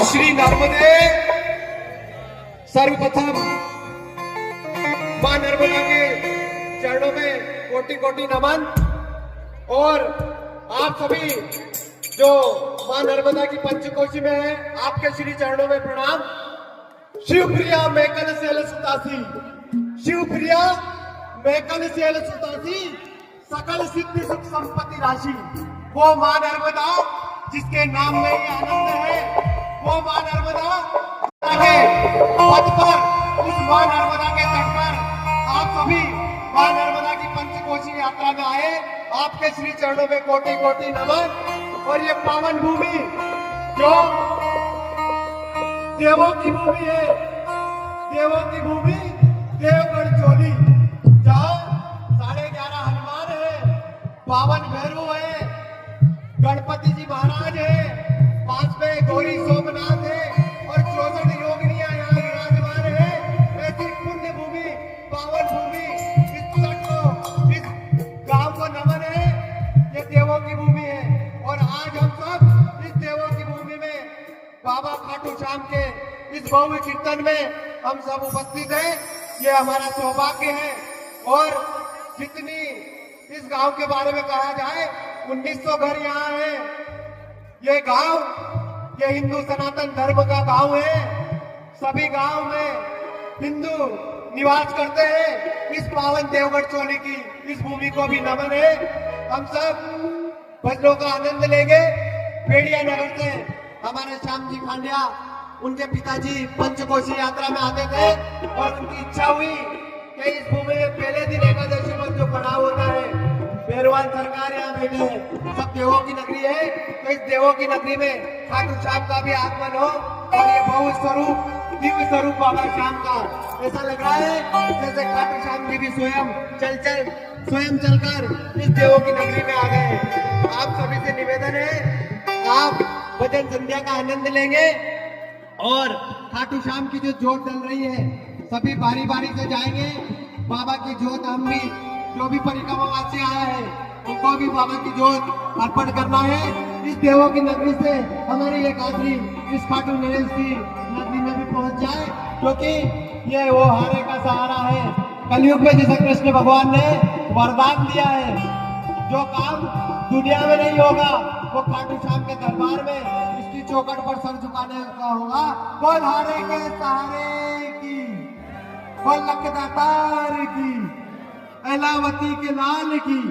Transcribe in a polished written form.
श्री नर्मदे। सर्वप्रथम मां नर्मदा के चरणों में कोटि कोटि नमन। और आप सभी जो मां नर्मदा की पंचकोशी में है, आपके श्री चरणों में प्रणाम। शिवप्रिया मैकल सेल सुतासी, शिवप्रिया मैकल सेल सुतासी, सकल सिद्धि सुख संपत्ति राशि। वो मां नर्मदा जिसके नाम में ये आनंद है, वो मां नर्मदा के पद पर, उस मां नर्मदा के तट पर आप सभी मां नर्मदा की पंचकोशी यात्रा में आए। आपके श्री चरणों में कोटि कोटि नमन। और ये पावन भूमि जो देवों की भूमि है, देवों की भूमि देवगढ़ चोली, जहाँ 11.5 हनुमान है, 52 भैरव है, गणपति जी महाराज है, 5 में गौरी सोमनाथ है और 64 योगिनियां यहाँ विराजमान है। ऐसी पुण्य भूमि, पावन भूमि, इस तट को, इस गांव को नमन है। ये देवों की भूमि है और आज हम सब इस देवों की भूमि में बाबा खाटू श्याम के इस भव्य कीर्तन में हम सब उपस्थित हैं। ये हमारा सौभाग्य है। और जितनी इस गांव के बारे में कहा जाए, 1900 घर यहाँ है। ये गांव, ये हिंदू सनातन धर्म का गांव है। सभी गांव में हिंदू निवास करते हैं। इस पावन देवगढ़ चोली की इस भूमि को भी नमन है। हम सब भजनों का आनंद लेंगे। पेड़िया नगर से हमारे श्याम जी खांडिया, उनके पिताजी पंचकोशी यात्रा में आते थे और उनकी इच्छा हुई कि इस भूमि में पहले दिन एकादशी पर जो पड़ाव होता है, पेरवान सरकार यहाँ बैठे हैं, सब देवों की नगरी है, तो इस देवों की नगरी में खाटू श्याम का भी आगमन हो और ये भव्य स्वरूप, दिव्य स्वरूप बाबा श्याम का ऐसा लग रहा है जैसे खाटू श्याम जी भी स्वयं चलकर इस देवों की नगरी में आ गए। आप सभी से निवेदन है, आप भजन संध्या का आनंद लेंगे और खाटू श्याम की जो जोत जल रही है, सभी बारी बारी से जाएंगे। बाबा की जोत हम भी, जो भी परिक्रमावासी आया है, उनको भी बाबा की जोत अर्पण करना है। इस देवों की नगरी से हमारी एक आदमी इस खाटू नरेश की नगरी में भी पहुंच जाए, क्योंकि ये वो हारे का सहारा है। कलयुग में जैसे कृष्ण भगवान ने वरदान दिया है, जो काम दुनिया में नहीं होगा वो खाटू श्याम के दरबार में इसकी चौखट पर सर झुकाने का होगा। बोल हारे के सहारे की, बोल लखदातार की, एलावती के लाल की।